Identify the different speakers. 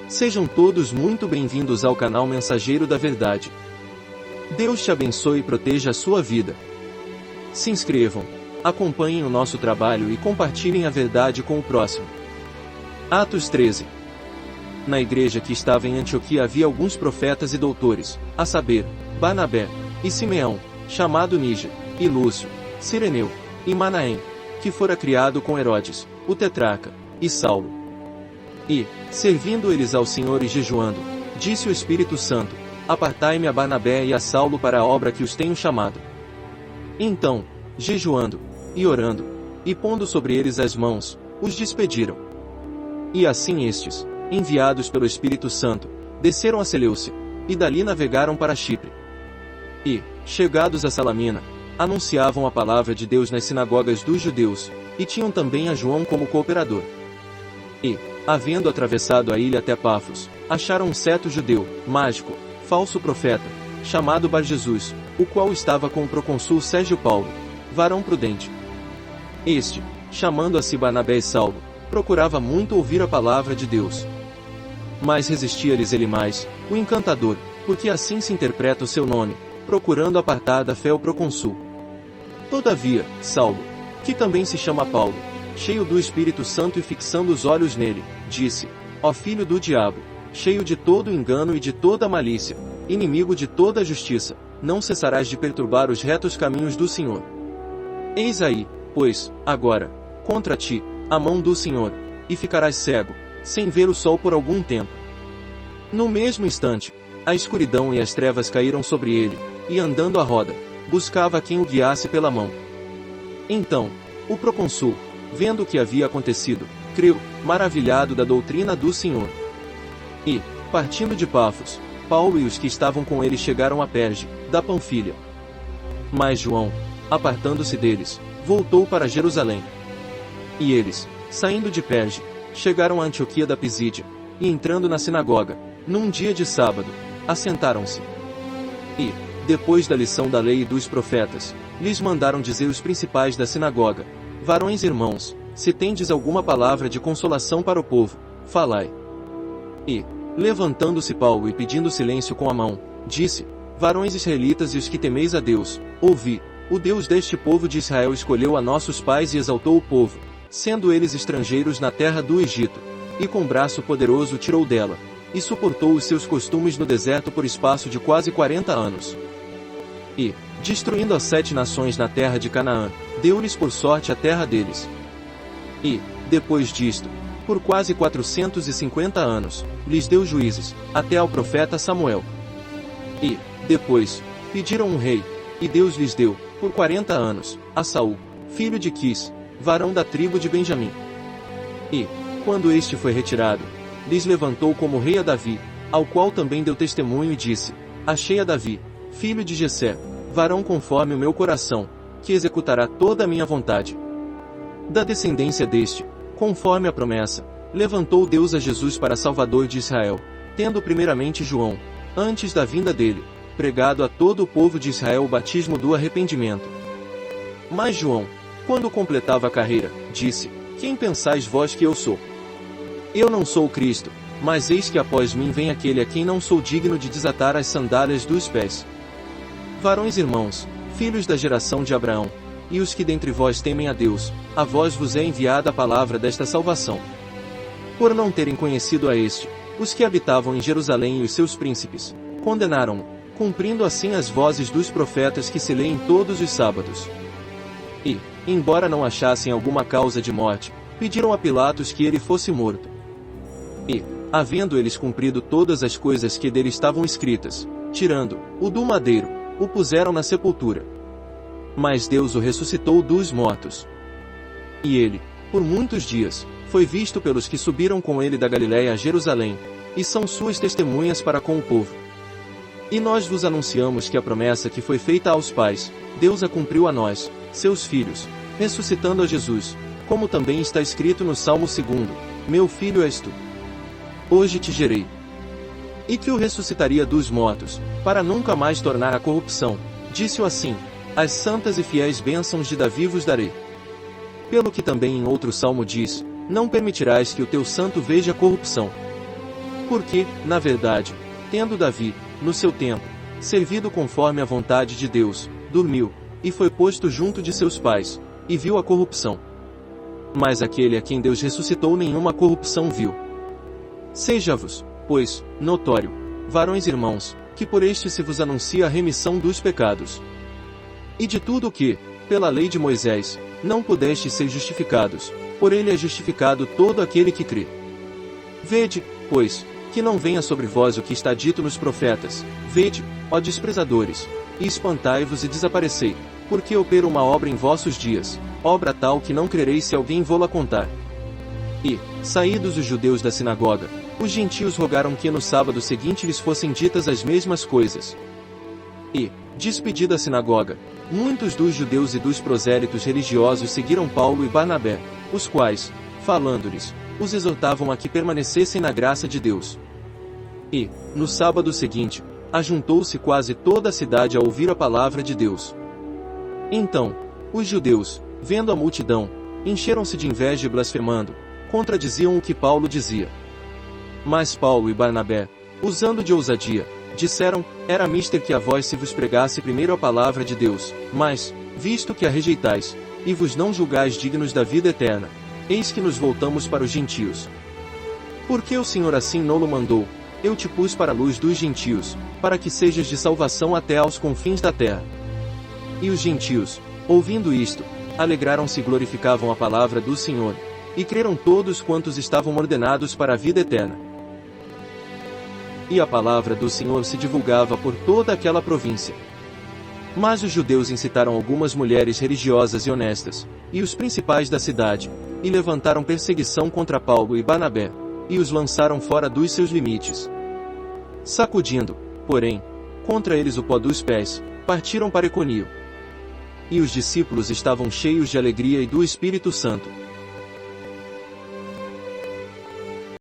Speaker 1: Sejam todos muito bem-vindos ao canal Mensageiro da Verdade. Deus te abençoe e proteja a sua vida. Se inscrevam, acompanhem o nosso trabalho e compartilhem a verdade com o próximo. Atos 13. Na igreja que estava em Antioquia havia alguns profetas e doutores, a saber, Barnabé e Simeão, chamado Níger, e Lúcio, Cireneu, e Manaém, que fora criado com Herodes, o tetrarca, e Saulo. E, servindo eles ao Senhor e jejuando, disse o Espírito Santo: Apartai-me a Barnabé e a Saulo para a obra que os tenho chamado. Então, jejuando, e orando, e pondo sobre eles as mãos, os despediram. E assim estes, enviados pelo Espírito Santo, desceram a Seleucia, e dali navegaram para Chipre. E, chegados a Salamina, anunciavam a palavra de Deus nas sinagogas dos judeus, e tinham também a João como cooperador. E, havendo atravessado a ilha até Pafos, acharam um certo judeu, mágico, falso profeta, chamado Bar-Jesus, o qual estava com o procônsul Sérgio Paulo, varão prudente. Este, chamando a si Barnabé e Saulo, procurava muito ouvir a palavra de Deus. Mas resistia-lhes Elimais, o encantador, porque assim se interpreta o seu nome, procurando apartar da fé o procônsul. Todavia, Saulo, que também se chama Paulo, cheio do Espírito Santo e fixando os olhos nele, disse: Ó filho do diabo, cheio de todo engano e de toda malícia, inimigo de toda a justiça, não cessarás de perturbar os retos caminhos do Senhor. Eis aí, pois, agora, contra ti, a mão do Senhor, e ficarás cego, sem ver o sol por algum tempo. No mesmo instante, a escuridão e as trevas caíram sobre ele, e andando à roda, buscava quem o guiasse pela mão. Então, o procônsul, vendo o que havia acontecido, creu, maravilhado da doutrina do Senhor. E, partindo de Pafos, Paulo e os que estavam com ele chegaram a Perge, da Panfilha. Mas João, apartando-se deles, voltou para Jerusalém. E eles, saindo de Perge, chegaram a Antioquia da Pisídia, e entrando na sinagoga, num dia de sábado, assentaram-se. E, depois da lição da lei e dos profetas, lhes mandaram dizer os principais da sinagoga: Varões irmãos, se tendes alguma palavra de consolação para o povo, falai. E, levantando-se Paulo e pedindo silêncio com a mão, disse: Varões israelitas e os que temeis a Deus, ouvi, o Deus deste povo de Israel escolheu a nossos pais e exaltou o povo, sendo eles estrangeiros na terra do Egito, e com braço poderoso o tirou dela, e suportou os seus costumes no deserto por espaço de quase 40 anos. E, destruindo as 7 nações na terra de Canaã, deu-lhes por sorte a terra deles. E, depois disto, por quase 450 anos, lhes deu juízes, até ao profeta Samuel. E, depois, pediram um rei, e Deus lhes deu, por 40 anos, a Saul, filho de Quis, varão da tribo de Benjamim. E, quando este foi retirado, lhes levantou como rei a Davi, ao qual também deu testemunho e disse: Achei a Davi, filho de Jessé, varão conforme o meu coração, que executará toda a minha vontade. Da descendência deste, conforme a promessa, levantou Deus a Jesus para Salvador de Israel, tendo primeiramente João, antes da vinda dele, pregado a todo o povo de Israel o batismo do arrependimento. Mas João, quando completava a carreira, disse: Quem pensais vós que eu sou? Eu não sou o Cristo, mas eis que após mim vem aquele a quem não sou digno de desatar as sandálias dos pés. Varões irmãos, filhos da geração de Abraão, e os que dentre vós temem a Deus, a vós vos é enviada a palavra desta salvação. Por não terem conhecido a este, os que habitavam em Jerusalém e os seus príncipes, condenaram-no, cumprindo assim as vozes dos profetas que se leem todos os sábados. E, embora não achassem alguma causa de morte, pediram a Pilatos que ele fosse morto. E, havendo eles cumprido todas as coisas que dele estavam escritas, tirando-o do madeiro, o puseram na sepultura. Mas Deus o ressuscitou dos mortos. E ele, por muitos dias, foi visto pelos que subiram com ele da Galiléia a Jerusalém, e são suas testemunhas para com o povo. E nós vos anunciamos que a promessa que foi feita aos pais, Deus a cumpriu a nós, seus filhos, ressuscitando a Jesus, como também está escrito no Salmo 2: Meu filho és tu. Hoje te gerei. E que o ressuscitaria dos mortos, para nunca mais tornar a corrupção, disse-o assim: As santas e fiéis bênçãos de Davi vos darei. Pelo que também em outro salmo diz: Não permitirás que o teu santo veja corrupção. Porque, na verdade, tendo Davi, no seu tempo, servido conforme a vontade de Deus, dormiu, e foi posto junto de seus pais, e viu a corrupção. Mas aquele a quem Deus ressuscitou nenhuma corrupção viu. Seja-vos, pois, notório, varões irmãos, que por este se vos anuncia a remissão dos pecados. E de tudo o que, pela lei de Moisés, não pudestes ser justificados, por ele é justificado todo aquele que crê. Vede, pois, que não venha sobre vós o que está dito nos profetas: vede, ó desprezadores, e espantai-vos e desaparecei, porque opera uma obra em vossos dias, obra tal que não crereis se alguém vô-la contar. E, saídos os judeus da sinagoga, os gentios rogaram que no sábado seguinte lhes fossem ditas as mesmas coisas. E, despedida a sinagoga, muitos dos judeus e dos prosélitos religiosos seguiram Paulo e Barnabé, os quais, falando-lhes, os exortavam a que permanecessem na graça de Deus. E, no sábado seguinte, ajuntou-se quase toda a cidade a ouvir a palavra de Deus. Então, os judeus, vendo a multidão, encheram-se de inveja e blasfemando, contradiziam o que Paulo dizia. Mas Paulo e Barnabé, usando de ousadia, disseram: era mister que a vós se vos pregasse primeiro a palavra de Deus, mas, visto que a rejeitais, e vos não julgais dignos da vida eterna, eis que nos voltamos para os gentios. Porque o Senhor assim não-lo mandou: eu te pus para a luz dos gentios, para que sejas de salvação até aos confins da terra. E os gentios, ouvindo isto, alegraram-se e glorificavam a palavra do Senhor, e creram todos quantos estavam ordenados para a vida eterna. E a palavra do Senhor se divulgava por toda aquela província. Mas os judeus incitaram algumas mulheres religiosas e honestas, e os principais da cidade, e levantaram perseguição contra Paulo e Barnabé, e os lançaram fora dos seus limites. Sacudindo, porém, contra eles o pó dos pés, partiram para Iconio. E os discípulos estavam cheios de alegria e do Espírito Santo,